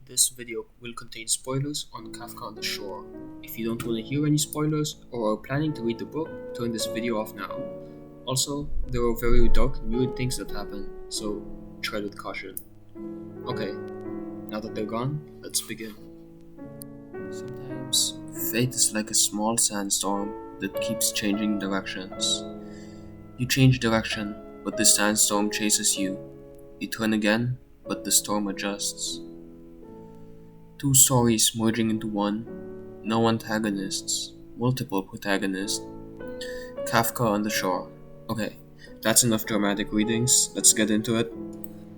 This video will contain spoilers on Kafka on the Shore. If you don't want to hear any spoilers or are planning to read the book, turn this video off now. Also, there are very dark and weird things that happen, so tread with caution. Okay, now that they're gone, let's begin. Sometimes, fate is like a small sandstorm that keeps changing directions. You change direction, but the sandstorm chases you. You turn again, but the storm adjusts. Two stories merging into one, no antagonists, multiple protagonists. Kafka on the Shore. Okay, that's enough dramatic readings, let's get into it.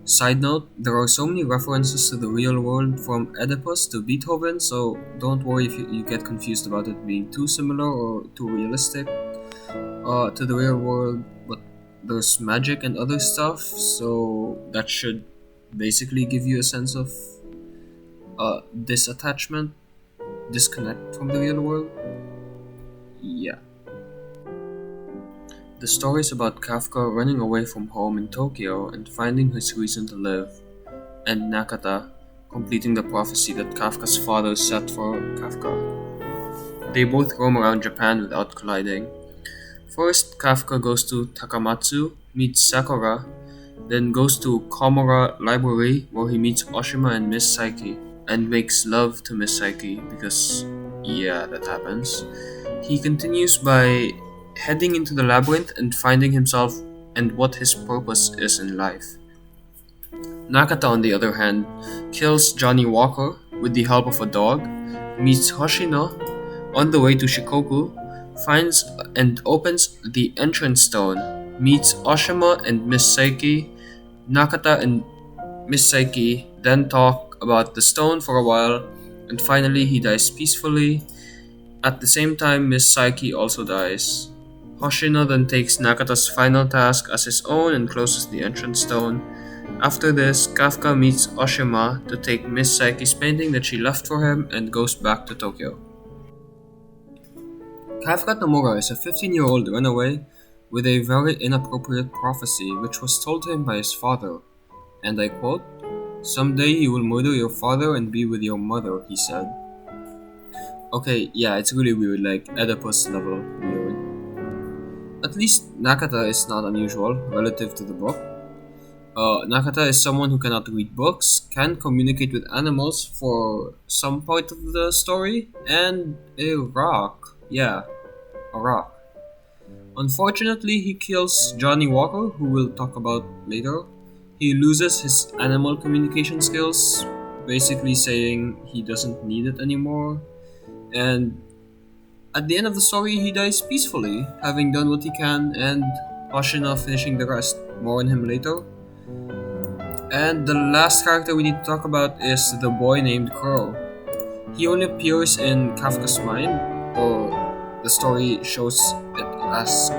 Side note, there are so many references to the real world from Oedipus to Beethoven, so don't worry if you get confused about it being too similar or too realistic to the real world, but there's magic and other stuff, so that should basically give you a sense of disattachment, disconnect from the real world. Yeah. The story is about Kafka running away from home in Tokyo and finding his reason to live, and Nakata completing the prophecy that Kafka's father set for Kafka. They both roam around Japan without colliding. First, Kafka goes to Takamatsu, meets Sakura, then goes to Komura Library where he meets Oshima and Miss Psyche, and makes love to Miss Psyche because, yeah, that happens. He continues by heading into the labyrinth and finding himself and what his purpose is in life. Nakata, on the other hand, kills Johnny Walker with the help of a dog, meets Hoshino on the way to Shikoku, finds and opens the entrance stone, meets Oshima and Miss Psyche. Nakata and Miss Psyche then talk about the stone for a while, and finally he dies peacefully. At the same time, Miss Psyche also dies. Hoshino then takes Nakata's final task as his own and closes the entrance stone. After this, Kafka meets Oshima to take Miss Psyche's painting that she left for him and goes back to Tokyo. Kafka Tamura is a 15-year-old runaway with a very inappropriate prophecy which was told to him by his father, and I quote, "Someday you will murder your father and be with your mother," he said. Okay, yeah, it's really weird, like Oedipus level weird. At least Nakata is not unusual relative to the book. Nakata is someone who cannot read books, can communicate with animals for some part of the story, and a rock. Yeah, a rock. Unfortunately, he kills Johnny Walker, who we'll talk about later. He loses his animal communication skills, basically saying he doesn't need it anymore. And at the end of the story, he dies peacefully, having done what he can, and Hoshino finishing the rest. More on him later. And the last character we need to talk about is the boy named Crow. He only appears in Kafka's mind, or the story shows it as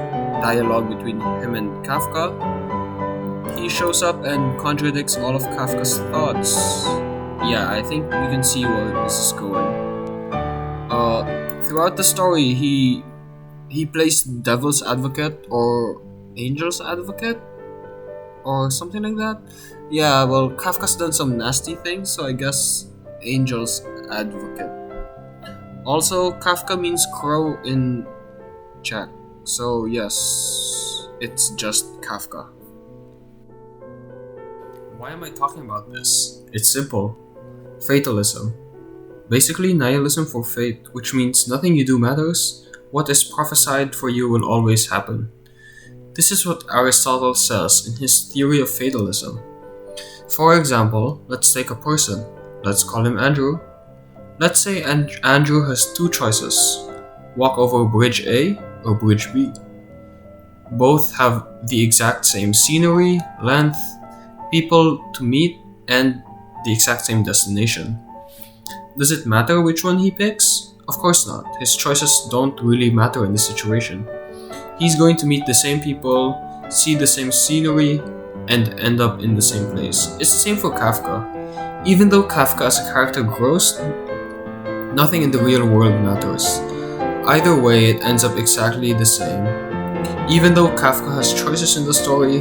dialogue between him and Kafka. He shows up and contradicts all of Kafka's thoughts. Yeah, I think you can see where this is going. Throughout the story, he plays devil's advocate or angel's advocate or something like that. Yeah, well, Kafka's done some nasty things, so I guess angel's advocate. Also, Kafka means crow in Czech, so yes, it's just Kafka. Why am I talking about this? It's simple. Fatalism. Basically nihilism for fate, which means nothing you do matters. What is prophesied for you will always happen. This is what Aristotle says in his theory of fatalism. For example, let's take a person. Let's call him Andrew. Let's say Andrew has two choices. Walk over bridge A or bridge B. Both have the exact same scenery, length, people to meet, and the exact same destination. Does it matter which one he picks? Of course not. His choices don't really matter in this situation. He's going to meet the same people, see the same scenery, and end up in the same place. It's the same for Kafka. Even though Kafka as a character grows, nothing in the real world matters. Either way, it ends up exactly the same. Even though Kafka has choices in the story,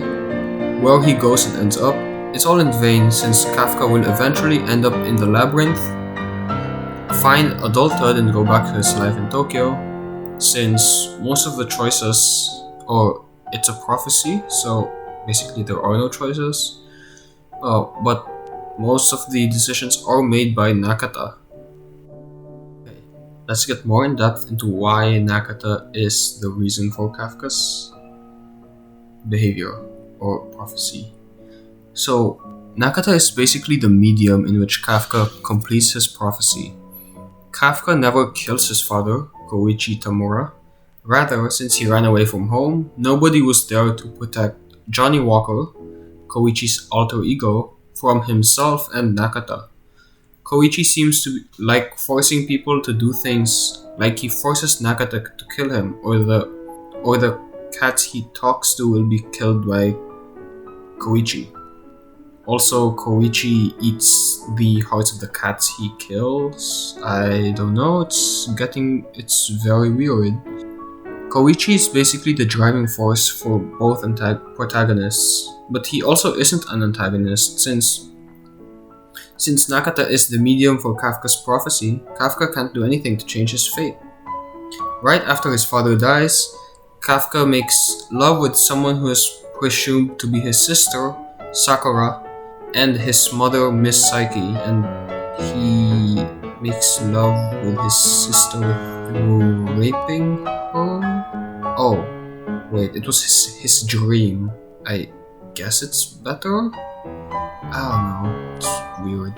where he goes and ends up, It's all in vain since Kafka will eventually end up in the labyrinth, find adulthood and go back to his life in Tokyo, since most of the choices, or it's a prophecy, so basically there are no choices, but most of the decisions are made by Nakata. Okay, let's get more in depth into why Nakata is the reason for Kafka's behavior or prophecy. So, Nakata is basically the medium in which Kafka completes his prophecy. Kafka never kills his father, Koichi Tamura. Rather, since he ran away from home, nobody was there to protect Johnny Walker, Koichi's alter ego, from himself and Nakata. Koichi seems to like forcing people to do things, like he forces Nakata to kill him, or the cats he talks to will be killed by Koichi. Also, Koichi eats the hearts of the cats he kills. I don't know, it's very weird. Koichi is basically the driving force for both protagonists, but he also isn't an antagonist since Nakata is the medium for Kafka's prophecy. Kafka can't do anything to change his fate. Right after his father dies, Kafka makes love with someone who is presumed to be his sister, Sakura, and his mother, Miss Psyche, and he makes love with his sister through raping her? Oh, wait, it was his dream. I guess it's better? I don't know, it's weird.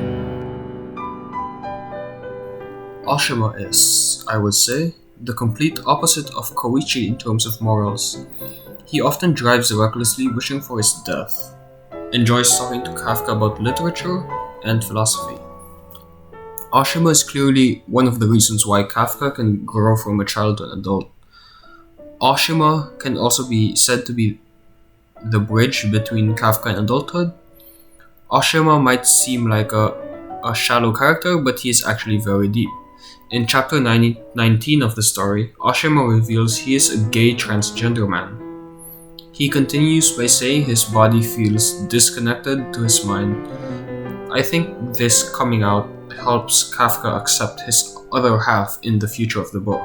Oshima is, I would say, the complete opposite of Koichi in terms of morals. He often drives recklessly, wishing for his death, enjoys talking to Kafka about literature and philosophy. Oshima is clearly one of the reasons why Kafka can grow from a child to an adult. Oshima can also be said to be the bridge between Kafka and adulthood. Oshima might seem like a shallow character, but he is actually very deep. In chapter 19 of the story, Oshima reveals he is a gay transgender man. He continues by saying his body feels disconnected to his mind. I think this coming out helps Kafka accept his other half in the future of the book.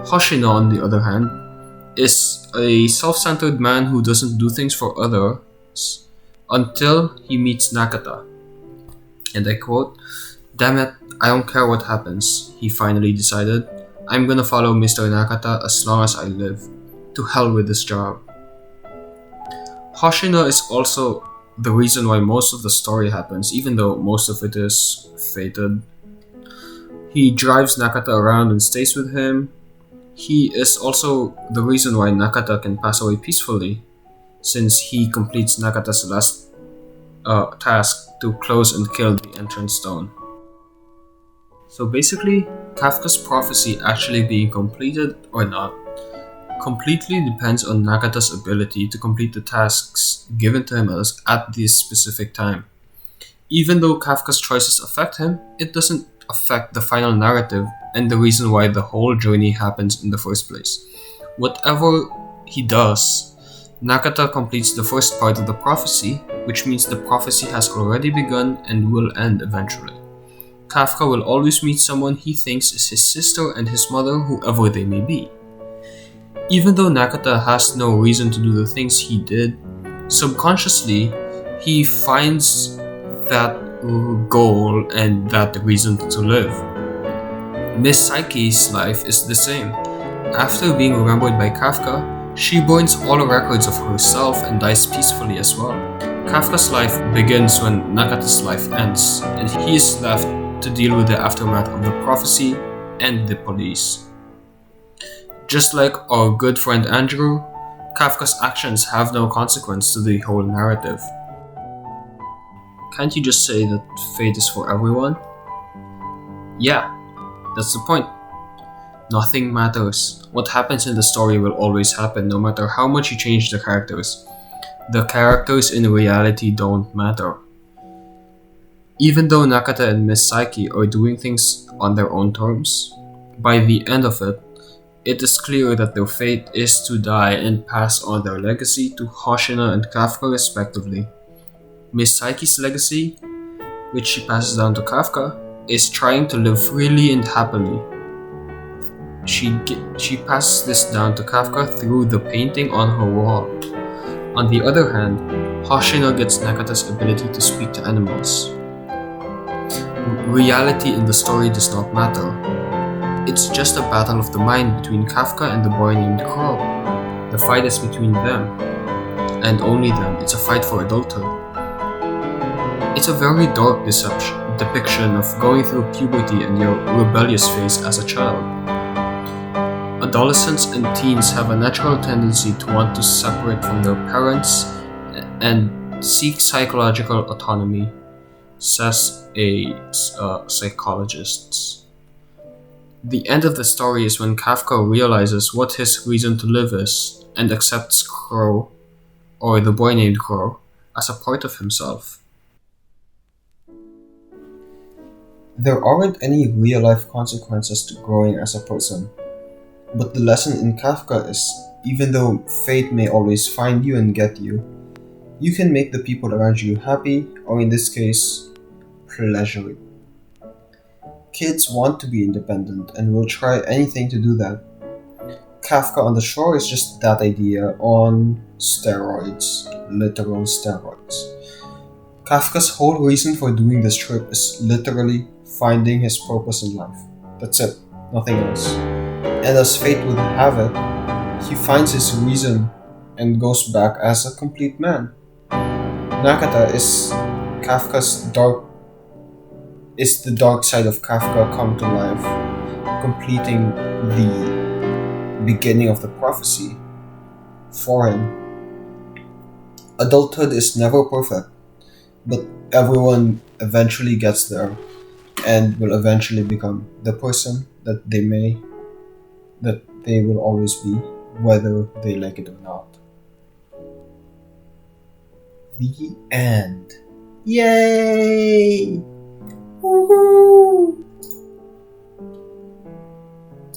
Hoshino, on the other hand, is a self-centered man who doesn't do things for others until he meets Nakata. And I quote, "Damn it, I don't care what happens," he finally decided. "I'm gonna follow Mr. Nakata as long as I live. To hell with this job." Hoshino is also the reason why most of the story happens, even though most of it is fated. He drives Nakata around and stays with him. He is also the reason why Nakata can pass away peacefully, since he completes Nakata's last task to close and kill the entrance stone. So basically, Kafka's prophecy actually being completed or not completely depends on Nakata's ability to complete the tasks given to him at this specific time. Even though Kafka's choices affect him, it doesn't affect the final narrative and the reason why the whole journey happens in the first place. Whatever he does, Nakata completes the first part of the prophecy, which means the prophecy has already begun and will end eventually. Kafka will always meet someone he thinks is his sister and his mother, whoever they may be. Even though Nakata has no reason to do the things he did, subconsciously, he finds that goal and that reason to live. Miss Psyche's life is the same. After being remembered by Kafka, she burns all the records of herself and dies peacefully as well. Kafka's life begins when Nakata's life ends, and he is left to deal with the aftermath of the prophecy and the police. Just like our good friend Andrew, Kafka's actions have no consequence to the whole narrative. Can't you just say that fate is for everyone? Yeah, that's the point. Nothing matters. What happens in the story will always happen, no matter how much you change the characters. The characters in reality don't matter. Even though Nakata and Miss Psyche are doing things on their own terms, by the end of it, it is clear that their fate is to die and pass on their legacy to Hoshino and Kafka respectively. Miss Psyche's legacy, which she passes down to Kafka, is trying to live freely and happily. She passes this down to Kafka through the painting on her wall. On the other hand, Hoshino gets Nakata's ability to speak to animals. Reality in the story does not matter. It's just a battle of the mind between Kafka and the boy named Crow. The fight is between them, and only them. It's a fight for adulthood. It's a very dark depiction of going through puberty and your rebellious phase as a child. Adolescents and teens have a natural tendency to want to separate from their parents and seek psychological autonomy, says a psychologist. The end of the story is when Kafka realizes what his reason to live is and accepts Crow, or the boy named Crow, as a part of himself. There aren't any real-life consequences to growing as a person, but the lesson in Kafka is, even though fate may always find you and get you, you can make the people around you happy, or in this case, pleasuring. Kids want to be independent and will try anything to do that. Kafka on the Shore is just that idea on steroids, literal steroids. Kafka's whole reason for doing this trip is literally finding his purpose in life. That's it, nothing else. And as fate would have it, he finds his reason and goes back as a complete man. Nakata is the dark side of Kafka come to life, completing the beginning of the prophecy for him. Adulthood is never perfect, but everyone eventually gets there and will eventually become the person that they will always be, whether they like it or not. The end. Yay! Woohoo!